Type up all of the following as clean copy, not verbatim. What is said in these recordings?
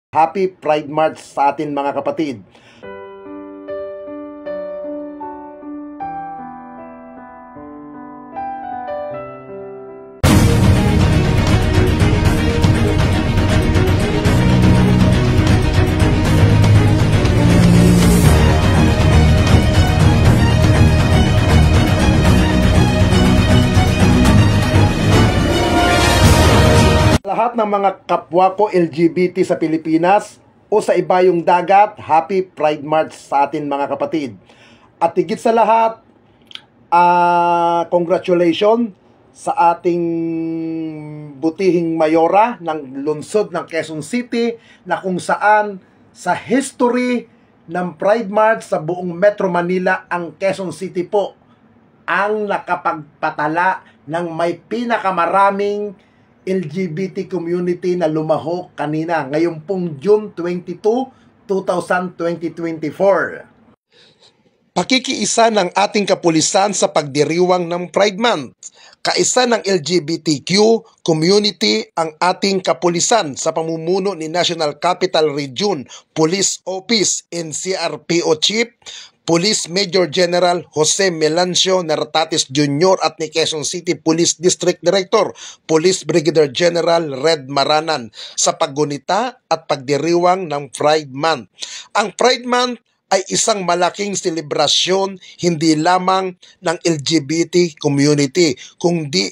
Happy Pride March sa atin mga kapatid. Lahat ng mga kapwa ko LGBT sa Pilipinas o sa ibayong dagat, Happy Pride March sa atin mga kapatid. At higit sa lahat, congratulations sa ating butihing mayora ng lungsod ng Quezon City na kung saan sa history ng Pride March sa buong Metro Manila, ang Quezon City po ang nakapagpatala ng may pinakamaraming LGBT community na lumahok kanina ngayong pong June 22, 2024. Pakikiisa ng ating kapulisan sa pagdiriwang ng Pride Month. Kaisa ng LGBTQ community ang ating kapulisan sa pamumuno ni National Capital Region Police Office NCRPO Chief Police Major General Jose Melancio Nartatis Jr. at ni Quezon City Police District Director Police Brigadier General Red Maranan sa paggunita at pagdiriwang ng Pride Month. Ang Pride Month ay isang malaking selebrasyon hindi lamang ng LGBT community, kundi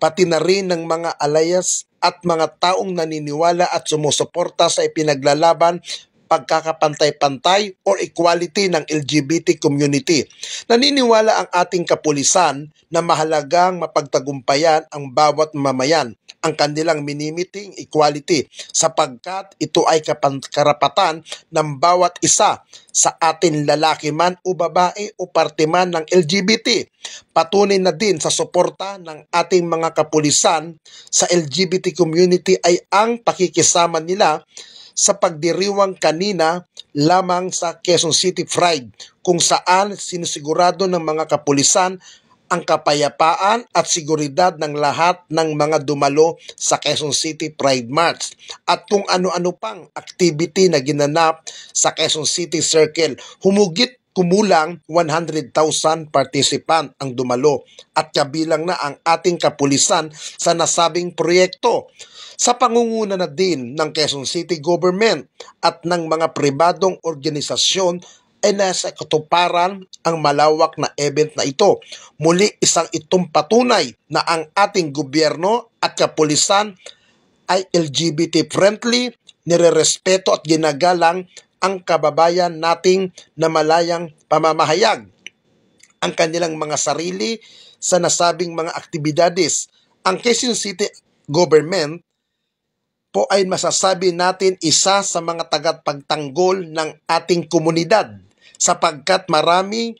pati na rin ng mga alayas at mga taong naniniwala at sumusuporta sa ipinaglalaban pagkakapantay-pantay or equality ng LGBT community. Naniniwala ang ating kapulisan na mahalagang mapagtagumpayan ang bawat mamamayan ang kanilang minimiting equality sapagkat ito ay karapatan ng bawat isa sa atin, lalaki man o babae o parte man ng LGBT. Patunay na din sa suporta ng ating mga kapulisan sa LGBT community ay ang pakikisama nila sa pagdiriwang kanina lamang sa Quezon City Pride, kung saan sinisigurado ng mga kapulisan ang kapayapaan at seguridad ng lahat ng mga dumalo sa Quezon City Pride March at kung ano-ano pang activity na ginanap sa Quezon City Circle. Humugit kumulang 100,000 participant ang dumalo at kabilang na ang ating kapulisan sa nasabing proyekto sa pangunguna na din ng Quezon City Government at ng mga pribadong organisasyon ay nasa katuparan ang malawak na event na ito. Muli isang itong patunay na ang ating gobyerno at kapulisan ay LGBT friendly, nirerespeto at ginagalang ang kababayan nating na malayang pamamahayag ang kanilang mga sarili sa nasabing mga aktibidades. Ang Quezon City Government po ay masasabi natin isa sa mga tagapagtanggol ng ating komunidad sapagkat marami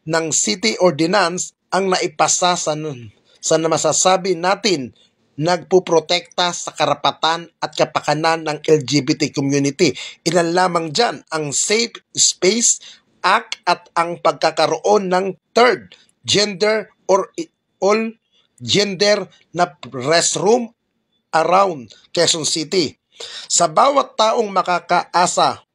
ng city ordinance ang naipasa sa masasabi natin nagpuprotekta sa karapatan at kapakanan ng LGBT community. Ilan lamang dyan ang Safe Space Act at ang pagkakaroon ng third gender or all gender na restroom around Quezon City. Sa bawat taong makakaasa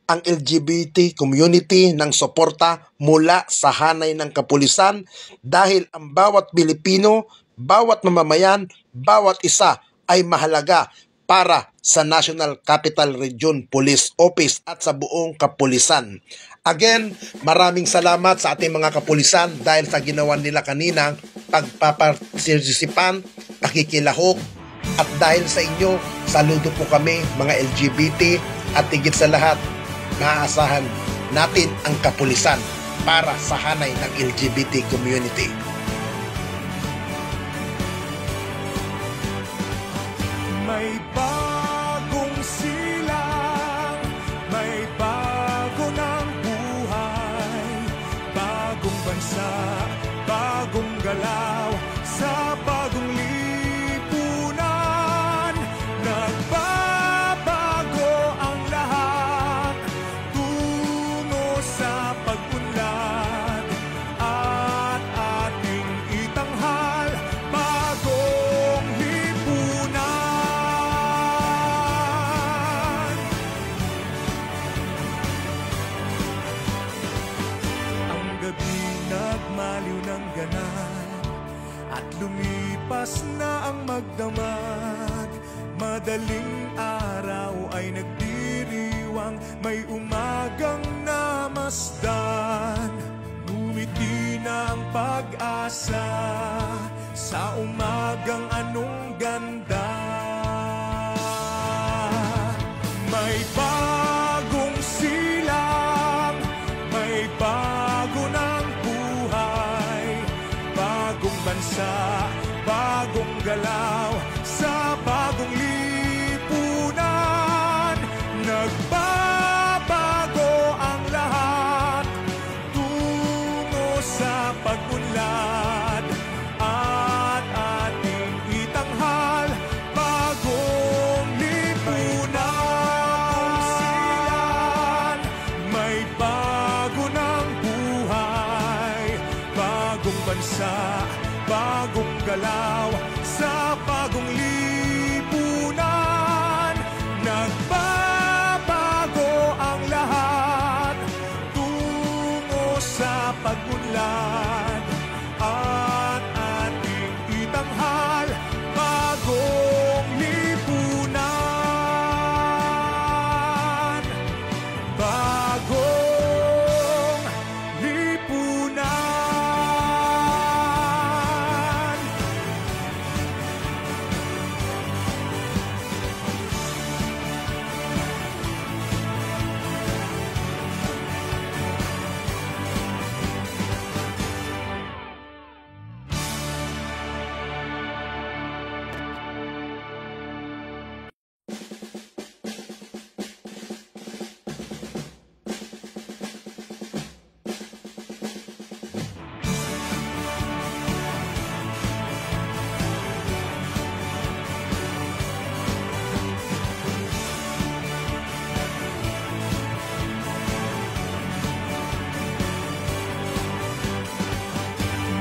ang LGBT community ng suporta mula sa hanay ng kapulisan dahil ang bawat Pilipino, bawat mamamayan, bawat isa ay mahalaga para sa National Capital Region Police Office at sa buong kapulisan. Again, maraming salamat sa ating mga kapulisan dahil sa ginawa nila kanina, pagpapartisipan, pakikilahok, at dahil sa inyo, saludo po kami mga LGBT at higit sa lahat, maaasahan natin ang kapulisan para sa hanay ng LGBT community. May bagong silang, may bago ng buhay, bagong bansa, bagong galaw, sa bagong lipunan, nagbabago ang lahat, tungo sa pag-unlad at ating Madaling araw ay nagdiriwang, may umagang namasdan. Ngumiti ng pag-asa sa umagang anong ganda. May bagong silang, may bago ng buhay, bagong bansa, bagong galaw, sa bagong lipunan. Nagbabago ang lahat tungo sa pag-unlad, at ating itanghal bagong lipunan. May bago ng buhay, bagong bansa, bagong galaw, sa bagong lipunan. Nagbabago ang lahat tungo sa pag-unlad, at ating itanghal bagong lipunan. Bagong lipunan.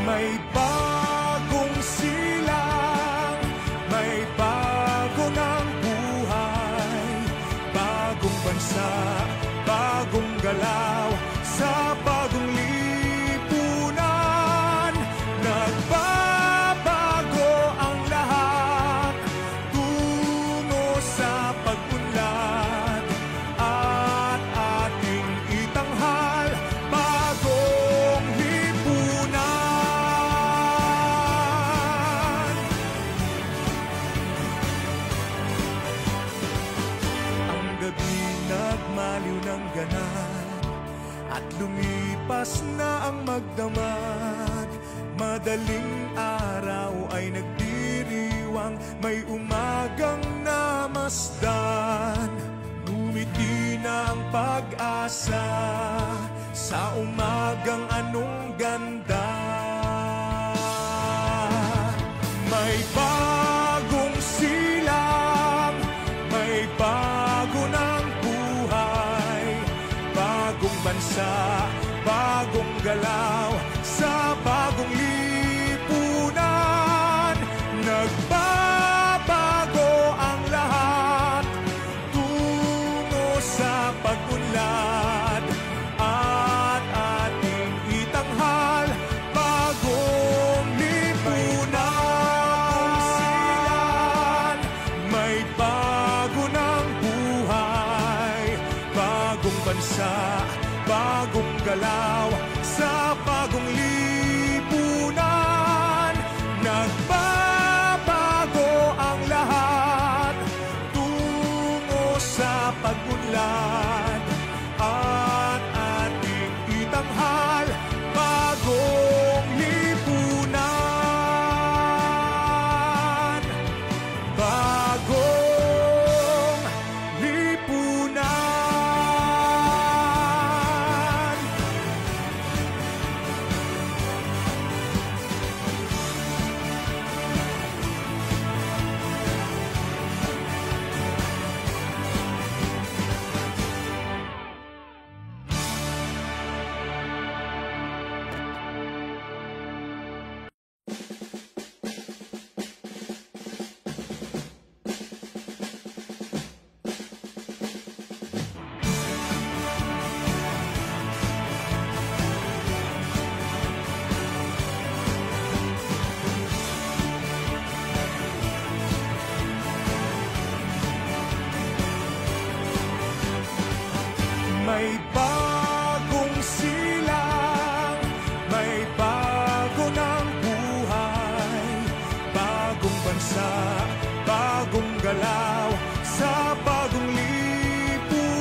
May bagong silang, may bago ng buhay, bagong bansa, bagong galaw, sa bagong lipunan. Nagbabago ang lahat tungo sa pag-unlad, at ating itanghal bagong lipunan. Nagmaliw ng ganap at lumipas na ang magdamag. Madaling araw ay nagdiriwang, may umagang namasdan. Ngumiti ng pag-asa sa umagang anong ganda. May bagong silang, may bago ng buhay, bagong bansa, bagong galaw, sa bagong lipunan. Nagbabago ang lahat tungo sa pag-unlad, at ating itanghal bagong lipunan. May bago ng buhay, bagong bansa, bagong galaw, sa bagong lipunan. Nagbabago ang lahat tungo sa pag-unlad, at ating itanghal bagong lipunan. Bagong lipunan. May bagong silang, may bago ng buhay, bagong bansa, bagong galaw, sa bagong lipunan.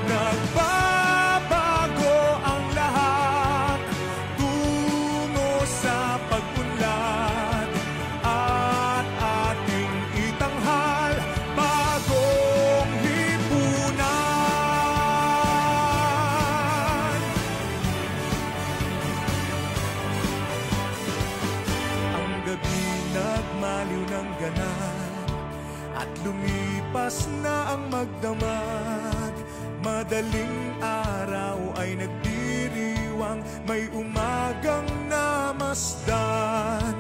Nagbabago ang lahat, tungo sa pag-unlad, at ating itanghal bagong lipunan. Ang gabi nagmaliw ng ganap, at lumipas na ang magdamag. Madaling araw ay nagdiriwang, may umagang namasdan.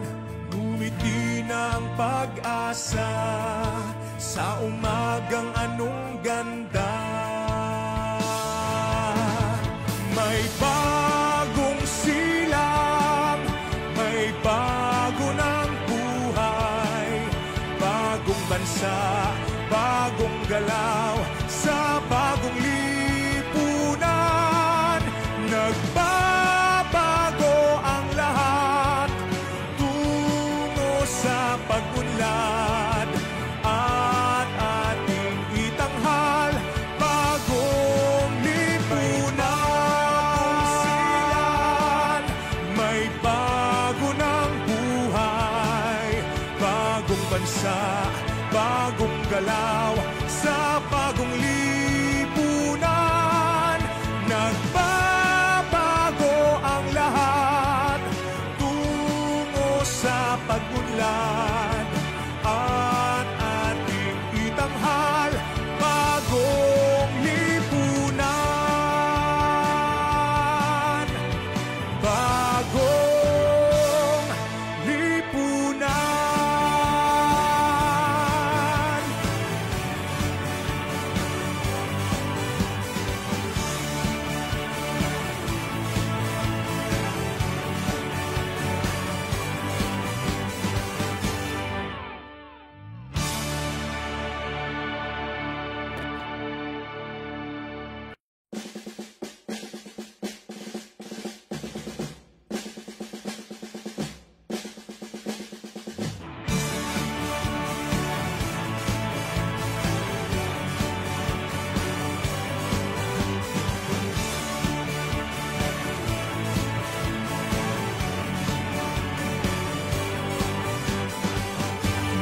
Ngumiti na ang pag-asa sa umagang anong ganda. May bagong silang, may bago ng buhay, bagong bansa, bagong galaw, sa bagong lipunan. Nagbabago ang lahat, tungo sa pag-unlad, at ating itanghal bagong lipunan. May bago ng buhay, bagong bansa, bagong galaw, sa bagong lipunan. Nagbabago ang lahat, tungo sa pag-unlad, at ating itanghal bagong lipunan. Bagong lipunan.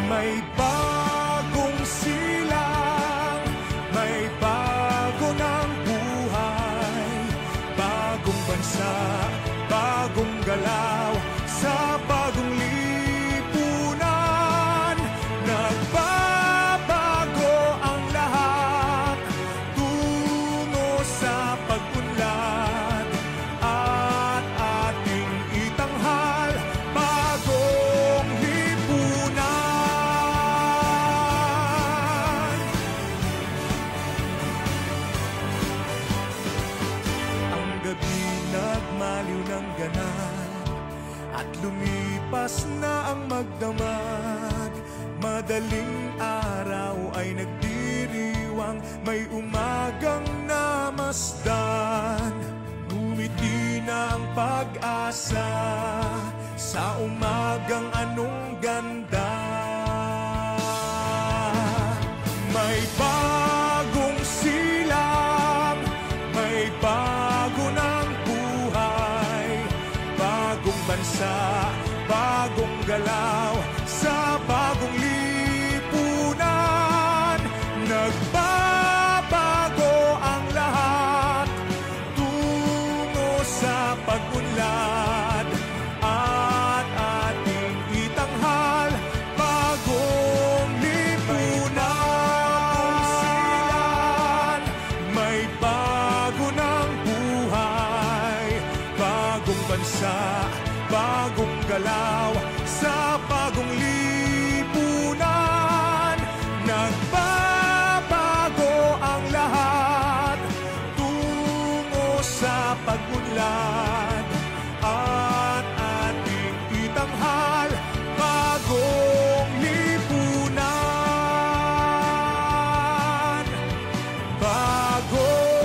May bagong silang, may bago ng buhay, bagong bansa, bagong galaw, sa bagong lipunan. Nagbabago ang lahat, tungo sa pag-unlad, at ating itanghal bagong lipunan. Nagmaliw ng ganap, at lumipas na ang magdamag. Madaling araw ay nagdiriwang, may umagang namasdan. Ngumiti na ang pag-asa sa umagang anong ganda. May bagong silang, may bago ng buhay, bagong bansa, bagong galaw, sa bagong lipunan. Nagbabago ang lahat, tungo sa pag-unlad, at ating itanghal bagong lipunan. May bago ng buhay, bagong bansa, bagong galaw, sa bagong lipunan. Nagbabago ang lahat, tungo sa pag-unlad, at ating itanghal bagong lipunan. Bagong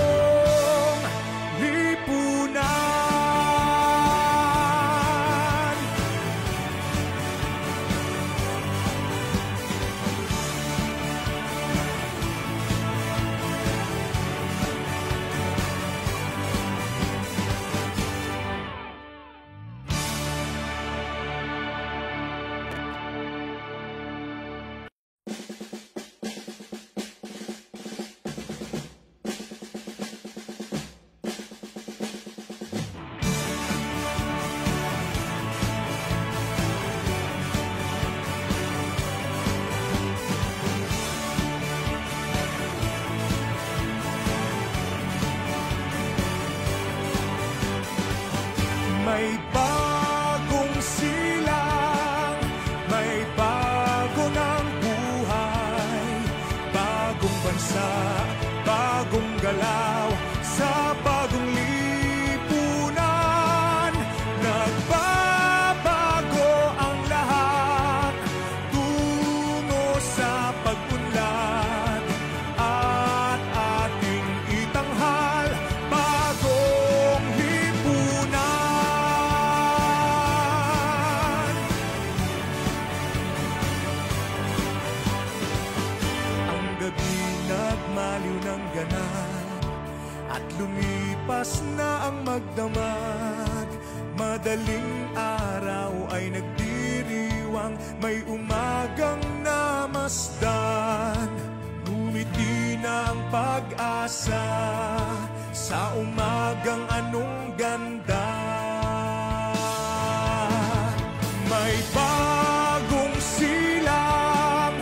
bansa, bagong galaw sa bagong lipunan. Nagbabago ang lahat tungo sa pag-unlad at ating itanghal bagong lipunan. Ang gabi nagmaliw ng ganap at lumipas na ang magdamag. Madaling araw ay nagdiriwang, may umagang namasdan. Ngumiti na ang pag-asa sa umagang anong ganda. May bagong silang,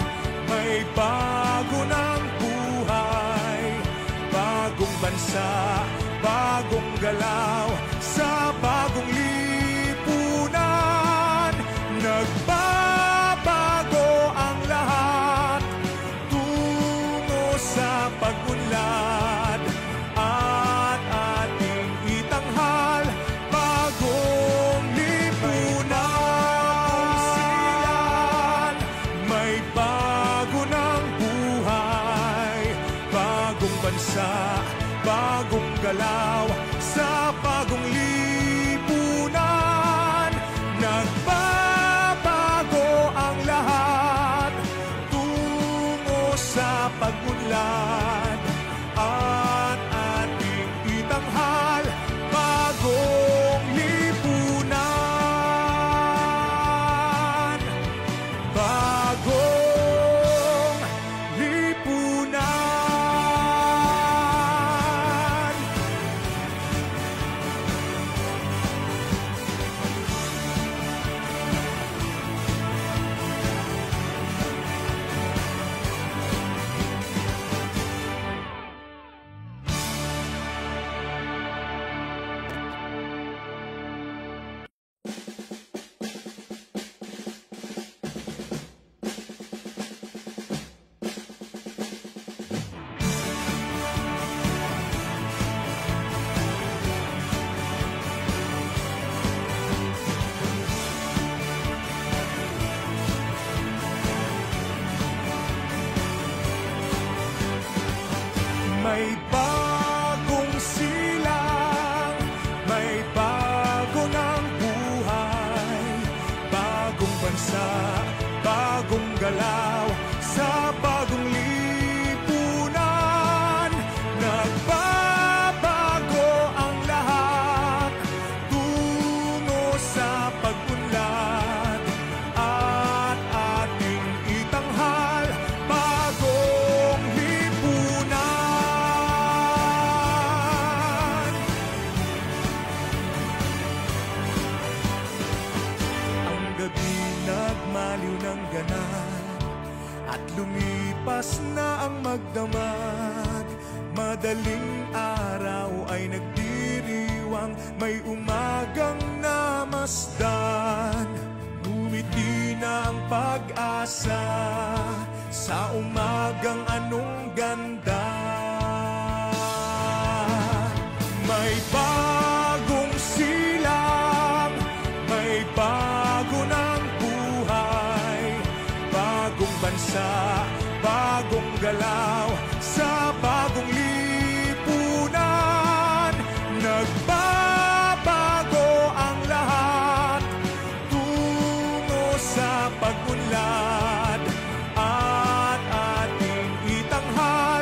may bago ng buhay, bagong bansa, bagong galaw sa bagong lipunan. Nagbabago ang lahat tungo sa pag-unlad at ating itanghal bagong lipunan. May bago ng buhay, bagong bansa, bagong galaw sa bagong lipunan. Nagbabago ang lahat tungo sa pag-unlad at ating itanghal bagong lipunan. Bagong lipunan. May bagong silang, may bago ng buhay, bagong bansa, bagong galaw sa bagong lipunan. Nagbabago ang lahat tungo sa pag-unlad at ating itanghal bagong lipunan. Nagmaliw ng ganap at lumipas na ang magdamag. Madaling araw ay nagdiriwang, may umagang namasdan. Ngumiti na ang pag-asa sa umagang anong ganda. May bagong silang, may bago ng buhay, bagong bansa, bagong galaw sa bagong lipunan. Nagbabago ang lahat tungo sa pag-unlad at ating itanghal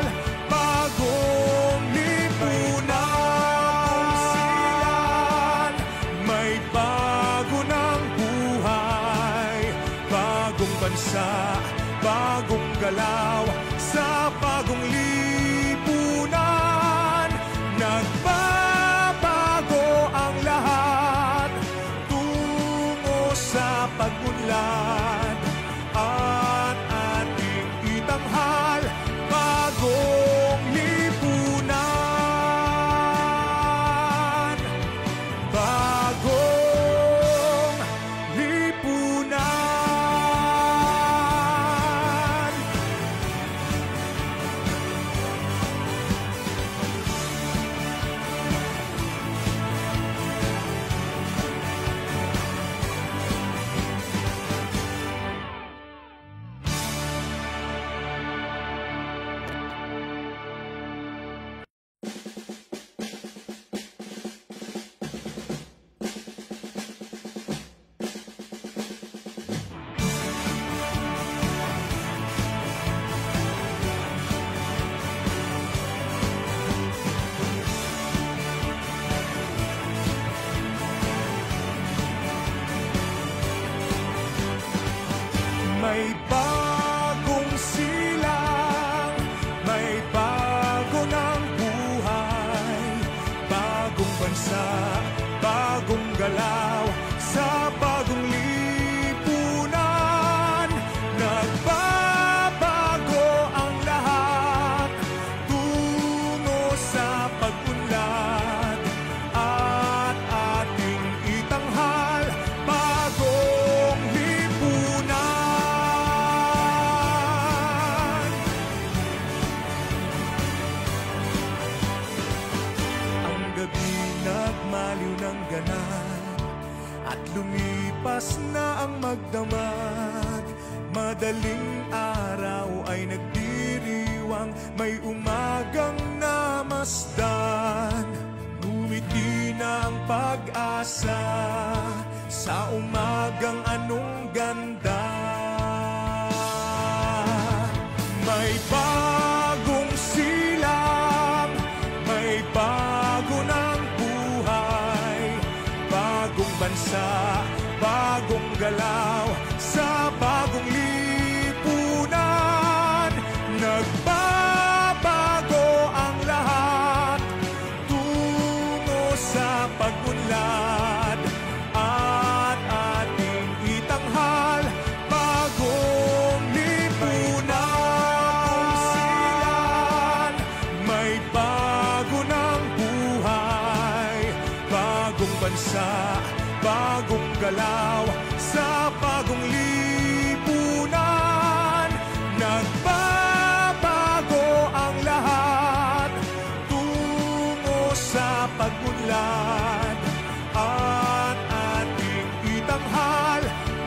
galaw sa bagong lipunan. Nagbabago ang lahat tungo sa pag-unlad at ating itanghal bagong lipunan. Ang gabi nagmaliw ng ganap at lumipas na ang magdamag. Madaling araw ay nagdiriwang, may umagang namasdan. Ngumiti na ang pag-asa sa umagang anong ganda. May bagong silang, may bago ng buhay, bagong bansa, bagong galaw sa bagong lipunan. Nagbabago ang lahat tungo sa pag-unlad at ating itanghal bagong lipunan. May bago ng buhay, bagong bansa, bagong galaw sa bagong lipunan. Nagbabago ang lahat tungo sa pag-unlad at ating itanghal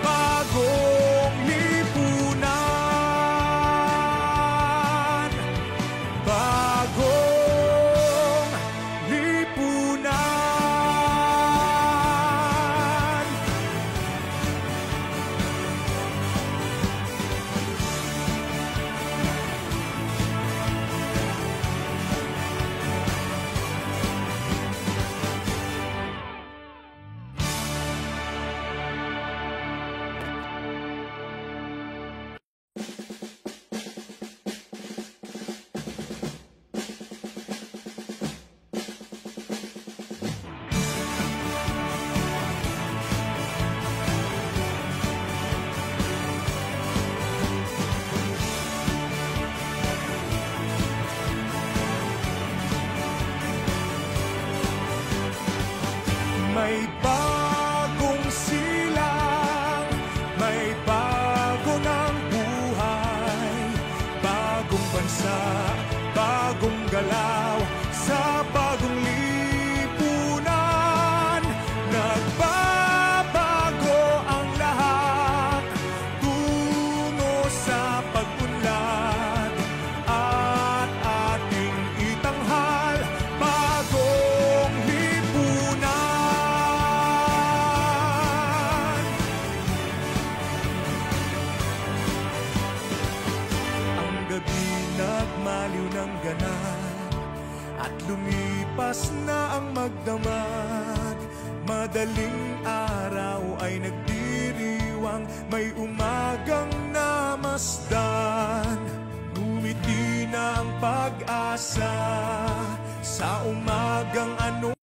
bagong lipunan. Bagong lipunan. May bagong silang, may bago ng buhay, bagong bansa, bagong galaw sa bagong lipunan. Nagbabago ang lahat tungo sa pag-unlad at ating itanghal bagong lipunan. Nagmaliw ng ganap at lumipas na ang magdamag. Madaling araw ay nagdiriwang, may umagang namasdan. Ngumiti na ang pag-asa sa umagang ano